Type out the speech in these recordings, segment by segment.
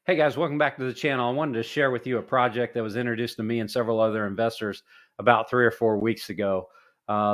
Hey guys, welcome back to the channel. I wanted to share with you a project that was introduced to me and several other investors about 3 or 4 weeks ago.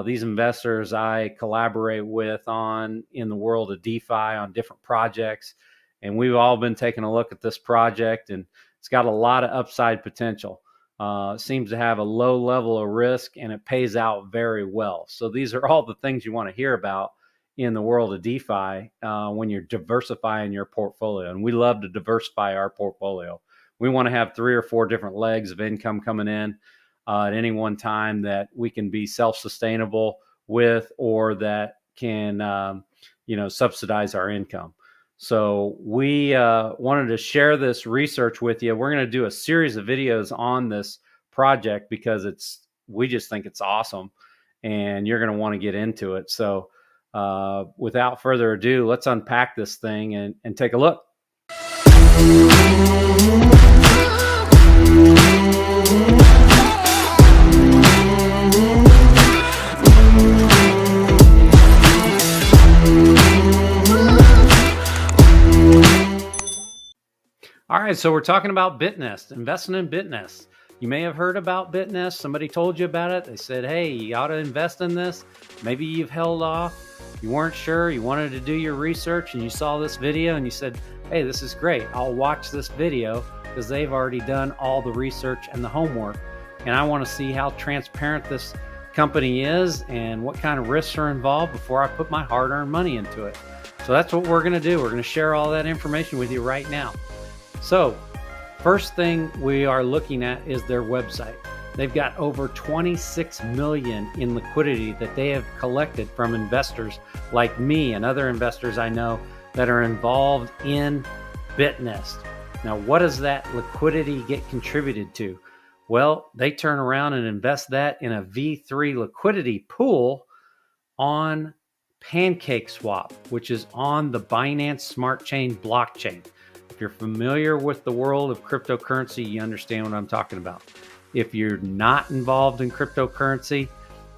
These investors I collaborate with in the world of DeFi on different projects, and we've all been taking a look at this project, and it's got a lot of upside potential. It seems to have a low level of risk, and it pays out very well. So these are all the things you want to hear about in the world of DeFi when you're diversifying your portfolio. And we love to diversify our portfolio. We want to have 3 or 4 different legs of income coming in at any one time that we can be self-sustainable with, or that can subsidize our income. So we wanted to share this research with you. We're going to do a series of videos on this project because we just think it's awesome, and you're going to want to get into it. So without further ado, let's unpack this thing and take a look. All right, so we're talking about Bitnest, investing in Bitnest. You may have heard about Bitnest. Somebody told you about it. They said, hey, you ought to invest in this. Maybe you've held off. You weren't sure. You wanted to do your research, and you saw this video and you said, hey, this is great. I'll watch this video because they've already done all the research and the homework. And I want to see how transparent this company is and what kind of risks are involved before I put my hard-earned money into it. So that's what we're going to do. We're going to share all that information with you right now. So first thing we are looking at is their website. They've got over 26 million in liquidity that they have collected from investors like me and other investors I know that are involved in Bitnest. Now, what does that liquidity get contributed to? Well, they turn around and invest that in a V3 liquidity pool on PancakeSwap, which is on the Binance Smart Chain blockchain. If you're familiar with the world of cryptocurrency, you understand what I'm talking about. If you're not involved in cryptocurrency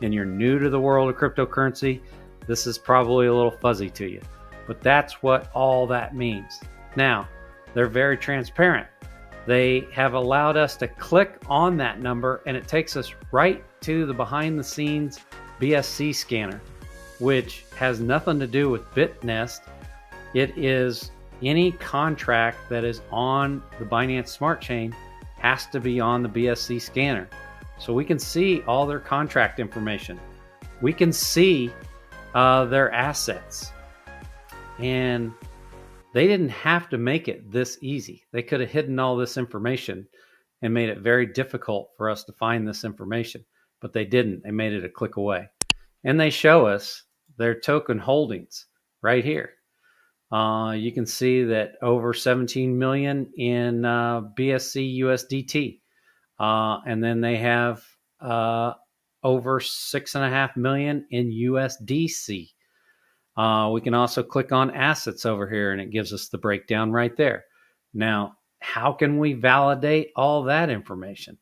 and you're new to the world of cryptocurrency, this is probably a little fuzzy to you, but that's what all that means. Now, they're very transparent. They have allowed us to click on that number, and it takes us right to the behind the scenes BSC scanner, which has nothing to do with Bitnest. It is any contract that is on the Binance Smart Chain has to be on the BSC scanner. So we can see all their contract information. We can see their assets. And they didn't have to make it this easy. They could have hidden all this information and made it very difficult for us to find this information, but they didn't. They made it a click away. And they show us their token holdings right here. You can see that over 17 million in BSC USDT. And then they have over 6.5 million in USDC. We can also click on assets over here, and it gives us the breakdown right there. Now, how can we validate all that information?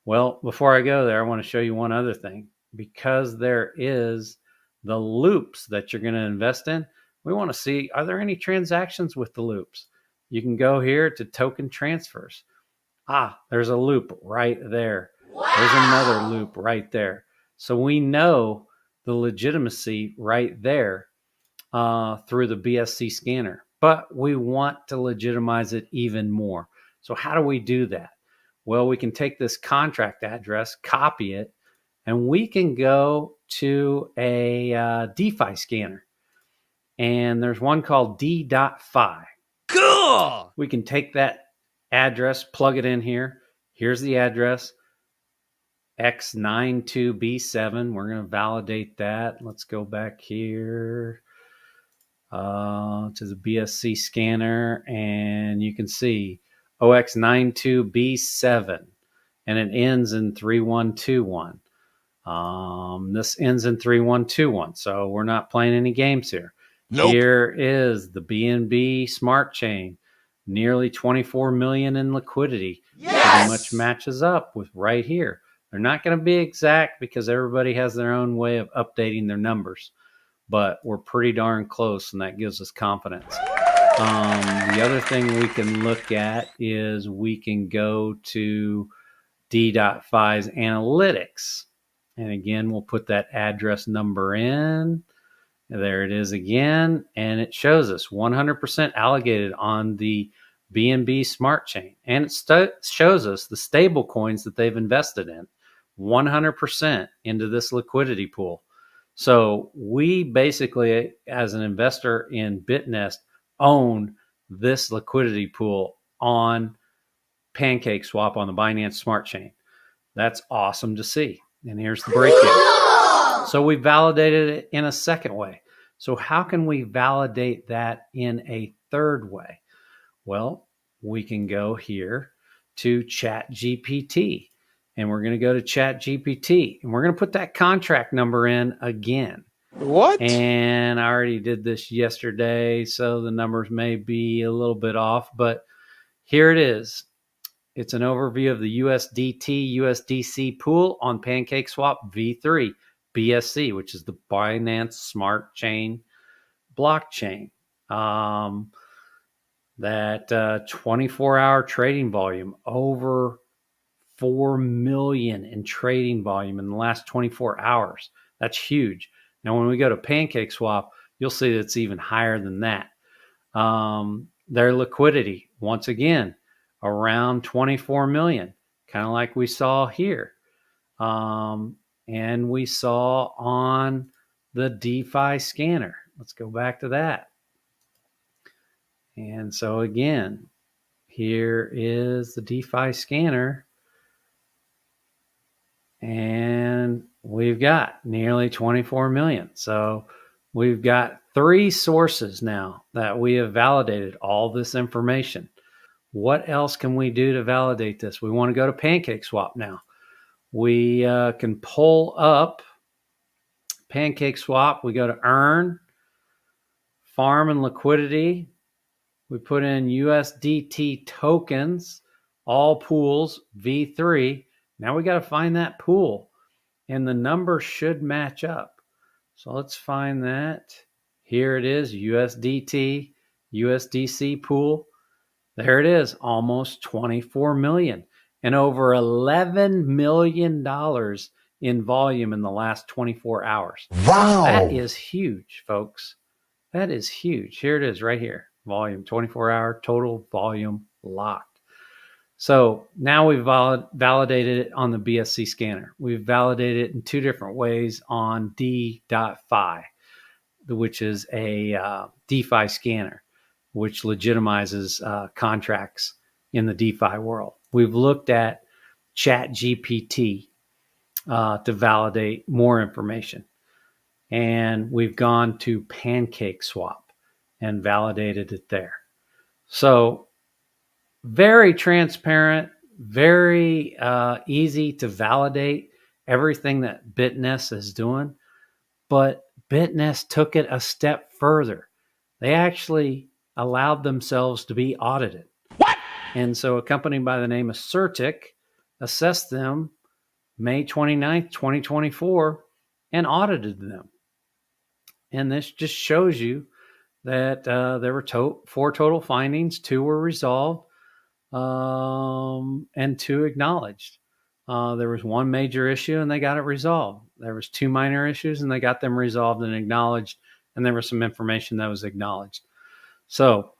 Well, before I go there, I want to show you one other thing. Because there is the loops that you're going to invest in, we want to see, are there any transactions with the loops? You can go here to token transfers. There's a loop right there. Wow. There's another loop right there. So we know the legitimacy right there through the BSC scanner, but we want to legitimize it even more. So how do we do that? Well, we can take this contract address, copy it, and we can go to a DeFi scanner. And there's one called D.Fi. Cool! We can take that address, plug it in here. Here's the address, X92B7. We're going to validate that. Let's go back here to the BSC scanner, and you can see OX92B7, and it ends in 3121. This ends in 3121, so we're not playing any games here. Nope. Here is the BNB Smart Chain, nearly 24 million in liquidity. Yes! Pretty much matches up with right here. They're not going to be exact because everybody has their own way of updating their numbers, but we're pretty darn close, and that gives us confidence. The other thing we can look at is we can go to D.Fi's analytics. And again, we'll put that address number in. There it is again. And it shows us 100% allocated on the BNB Smart Chain. And it shows us the stable coins that they've invested in 100% into this liquidity pool. So we basically, as an investor in Bitnest, own this liquidity pool on PancakeSwap on the Binance Smart Chain. That's awesome to see. And here's the breakdown. So we validated it in a second way. So how can we validate that in a third way? Well, we can go here to ChatGPT, and we're going to go to ChatGPT, and we're going to put that contract number in again. What? And I already did this yesterday, so the numbers may be a little bit off, but here it is. It's an overview of the USDT USDC pool on PancakeSwap v3 BSC, which is the Binance Smart Chain blockchain. That 24-hour trading volume, over 4 million in trading volume in the last 24 hours. That's huge. Now, when we go to PancakeSwap, you'll see that it's even higher than that. Their liquidity, once again, around 24 million, kind of like we saw here. And we saw on the DeFi scanner. Let's go back to that. And so again, here is the DeFi scanner. And we've got nearly 24 million. So we've got 3 sources now that we have validated all this information. What else can we do to validate this? We want to go to PancakeSwap now. We can pull up PancakeSwap. We go to Earn, Farm and Liquidity. We put in USDT tokens, all pools, V3. Now we got to find that pool, and the number should match up. So let's find that. Here it is, USDT, USDC pool. There it is, almost 24 million and over $11 million in volume in the last 24 hours. Wow. That is huge, folks. That is huge. Here it is right here. Volume, 24-hour total volume locked. So now we've validated it on the BSC scanner. We've validated it in 2 different ways on D.Fi, which is a DeFi scanner, which legitimizes contracts in the DeFi world. We've looked at ChatGPT to validate more information. And we've gone to PancakeSwap and validated it there. So very transparent, very easy to validate everything that Bitnest is doing. But Bitnest took it a step further. They actually allowed themselves to be audited. What? And so a company by the name of Certic assessed them May 29th, 2024, and audited them. And this just shows you that there were 4 total findings, 2 were resolved, and 2 acknowledged. There was 1 major issue and they got it resolved. There was 2 minor issues and they got them resolved and acknowledged, and there was some information that was acknowledged. So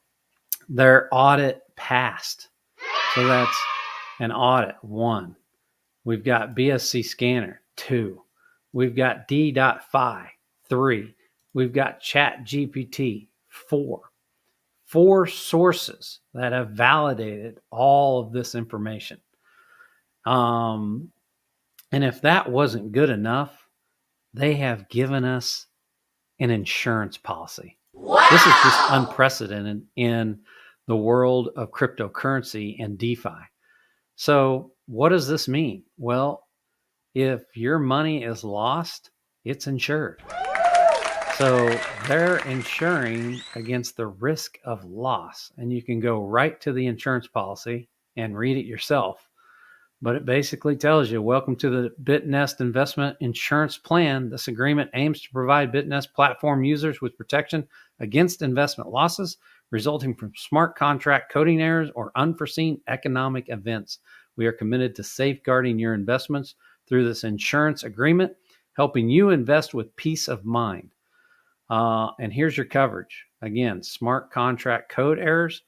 their audit passed. So that's an audit, 1. We've got BSC scanner, 2. We've got D.Fi, 3. We've got ChatGPT, 4. 4 sources that have validated all of this information. And if that wasn't good enough, they have given us an insurance policy. Wow! This is just unprecedented in the world of cryptocurrency and DeFi. So what does this mean? Well, if your money is lost, it's insured. So they're insuring against the risk of loss. And you can go right to the insurance policy and read it yourself. But it basically tells you, welcome to the Bitnest Investment Insurance Plan. This agreement aims to provide Bitnest platform users with protection against investment losses, resulting from smart contract coding errors or unforeseen economic events. We are committed to safeguarding your investments through this insurance agreement, helping you invest with peace of mind. And here's your coverage. Again, smart contract code errors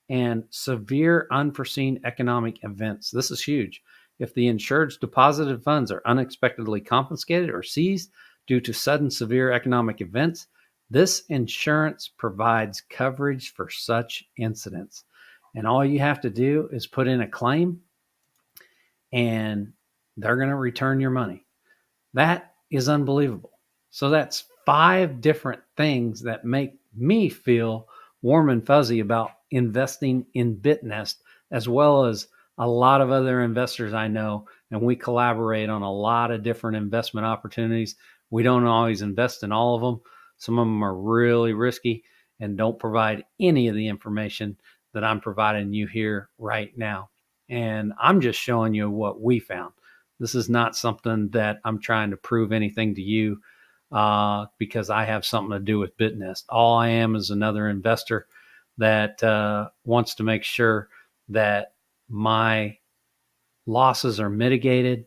and severe unforeseen economic events. This is huge. If the insured's deposited funds are unexpectedly confiscated or seized due to sudden severe economic events, this insurance provides coverage for such incidents. And all you have to do is put in a claim and they're going to return your money. That is unbelievable. So that's 5 different things that make me feel warm and fuzzy about investing in Bitnest, as well as a lot of other investors I know. And we collaborate on a lot of different investment opportunities. We don't always invest in all of them. Some of them are really risky and don't provide any of the information that I'm providing you here right now. And I'm just showing you what we found. This is not something that I'm trying to prove anything to you because I have something to do with Bitnest. All I am is another investor that wants to make sure that my losses are mitigated,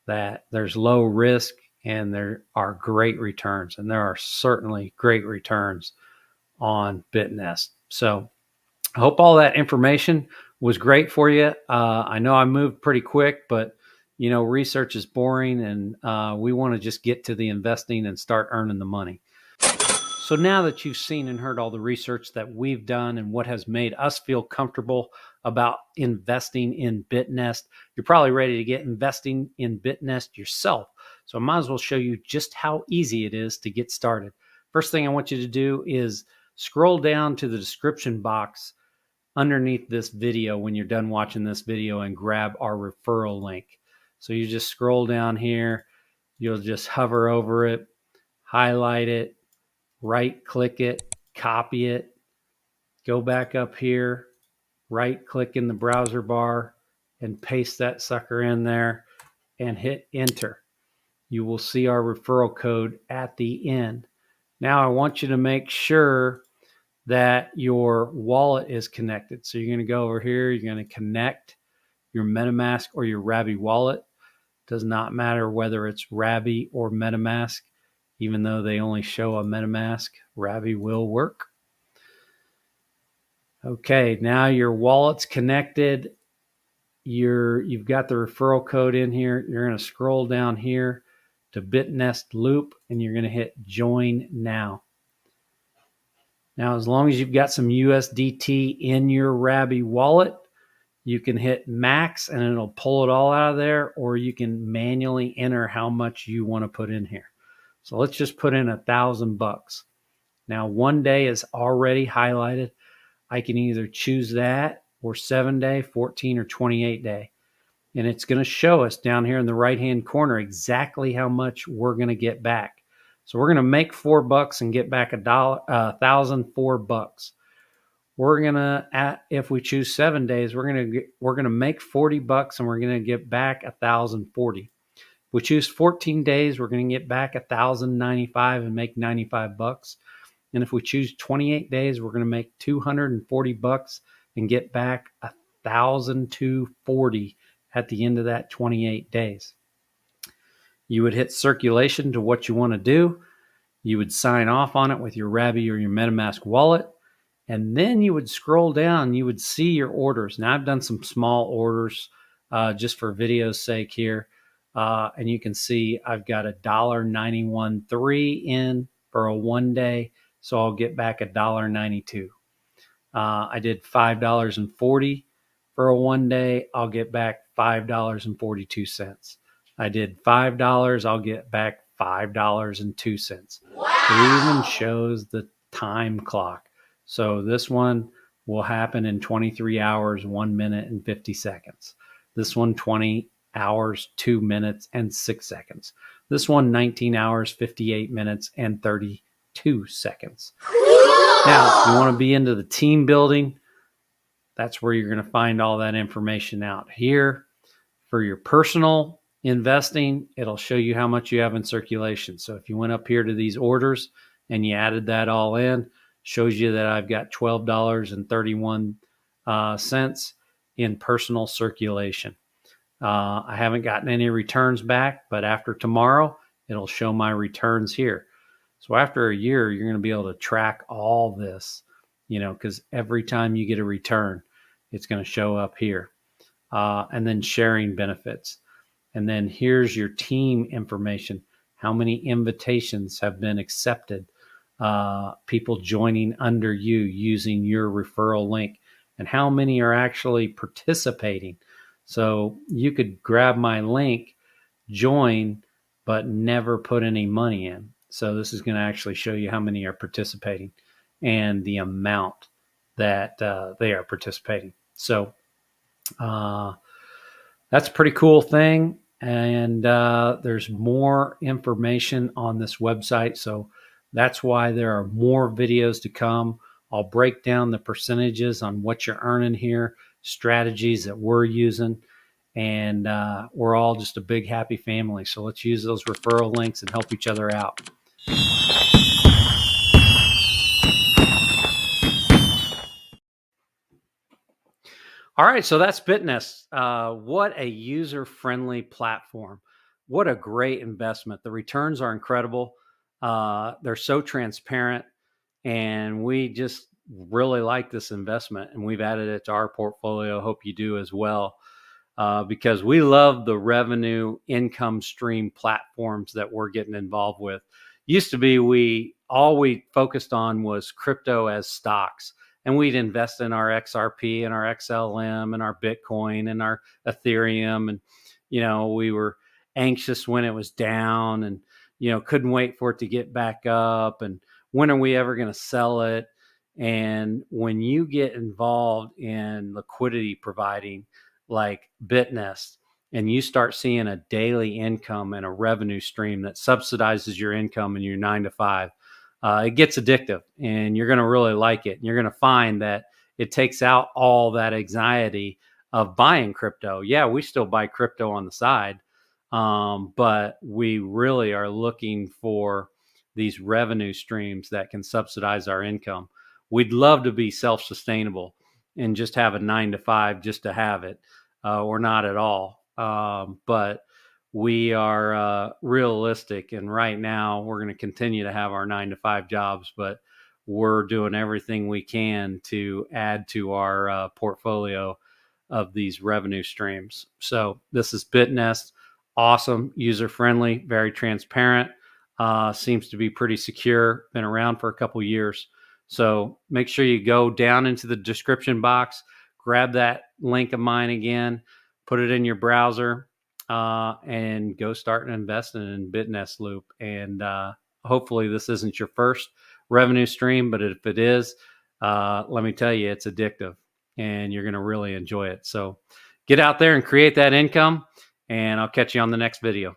that there's low risk, and there are great returns. And there are certainly great returns on Bitnest. So I hope all that information was great for you. I know I moved pretty quick, but research is boring, and we want to just get to the investing and start earning the money. So now that you've seen and heard all the research that we've done and what has made us feel comfortable about investing in Bitnest, you're probably ready to get investing in Bitnest yourself. So I might as well show you just how easy it is to get started. First thing I want you to do is scroll down to the description box underneath this video when you're done watching this video and grab our referral link. So you just scroll down here, you'll just hover over it, highlight it, right click it, copy it, go back up here, right click in the browser bar and paste that sucker in there and hit enter. You will see our referral code at the end. Now I want you to make sure that your wallet is connected. So you're going to go over here, you're going to connect your MetaMask or your Rabby wallet. Does not matter whether it's Rabby or MetaMask, even though they only show a MetaMask, Rabby will work. Okay, now your wallet's connected. You've got the referral code in here. You're going to scroll down here to Bitnest Loop and you're going to hit join now. Now, as long as you've got some USDT in your Rabby wallet, you can hit max and it'll pull it all out of there, or you can manually enter how much you want to put in here. So let's just put in $1,000. Now, 1 day is already highlighted. I can either choose that or 7-day, 14 or 28-day. And it's going to show us down here in the right-hand corner exactly how much we're going to get back. So we're going to make $4 and get back $1,004. We're going to, if we choose 7 days, we're going to make $40 and we're going to get back $1,040. If we choose 14 days, we're going to get back $1,095 and make $95. And if we choose 28 days, we're going to make $240 and get back $1,240 at the end of that 28 days. You would hit circulation to what you want to do. You would sign off on it with your Rabby or your MetaMask wallet. And then you would scroll down, you would see your orders. Now I've done some small orders just for video's sake here. And you can see I've got $1.91.3 in for a 1 day. So I'll get back $1.92. I did $5.40 for a 1 day. I'll get back $5.42. I did $5. I'll get back $5.02. Wow. It even shows the time clock. So this one will happen in 23 hours, 1 minute and 50 seconds. This one, 20 hours, 2 minutes and 6 seconds. This one, 19 hours, 58 minutes and 32 seconds. Now, if you want to be into the team building, that's where you're going to find all that information out here. For your personal investing, it'll show you how much you have in circulation. So if you went up here to these orders and you added that all in, shows you that I've got $12.31 in personal circulation. I haven't gotten any returns back, but after tomorrow, it'll show my returns here. So after a year, you're going to be able to track all this, because every time you get a return, it's going to show up here. And then sharing benefits. And then here's your team information. How many invitations have been accepted? People joining under you using your referral link, and how many are actually participating. So you could grab my link, join, but never put any money in. So this is going to actually show you how many are participating and the amount that they are participating. So that's a pretty cool thing. And there's more information on this website. So that's why there are more videos to come. I'll break down the percentages on what you're earning here, strategies that we're using, and we're all just a big happy family. So let's use those referral links and help each other out. All right, so that's Bitnest. What a user-friendly platform. What a great investment. The returns are incredible. They're so transparent, and we just really like this investment, and we've added it to our portfolio. Hope you do as well, because we love the revenue income stream platforms that we're getting involved with. Used to be all we focused on was crypto as stocks. And we'd invest in our XRP and our XLM and our Bitcoin and our Ethereum. And, we were anxious when it was down and, couldn't wait for it to get back up. And when are we ever going to sell it? And when you get involved in liquidity providing like Bitnest, and you start seeing a daily income and a revenue stream that subsidizes your income in your 9 to 5, it gets addictive, and you're going to really like it. And you're going to find that it takes out all that anxiety of buying crypto. Yeah, we still buy crypto on the side, but we really are looking for these revenue streams that can subsidize our income. We'd love to be self-sustainable and just have a 9 to 5 just to have it, or not at all. But we are realistic, and right now we're going to continue to have our 9 to 5 jobs, but we're doing everything we can to add to our portfolio of these revenue streams. So this is Bitnest. Awesome, user-friendly, very transparent, seems to be pretty secure, been around for a couple years. So make sure you go down into the description box, grab that link of mine again, put it in your browser, and go start investing in Bitnest Loop. And hopefully this isn't your first revenue stream, but if it is, let me tell you, it's addictive and you're going to really enjoy it. So get out there and create that income, and I'll catch you on the next video.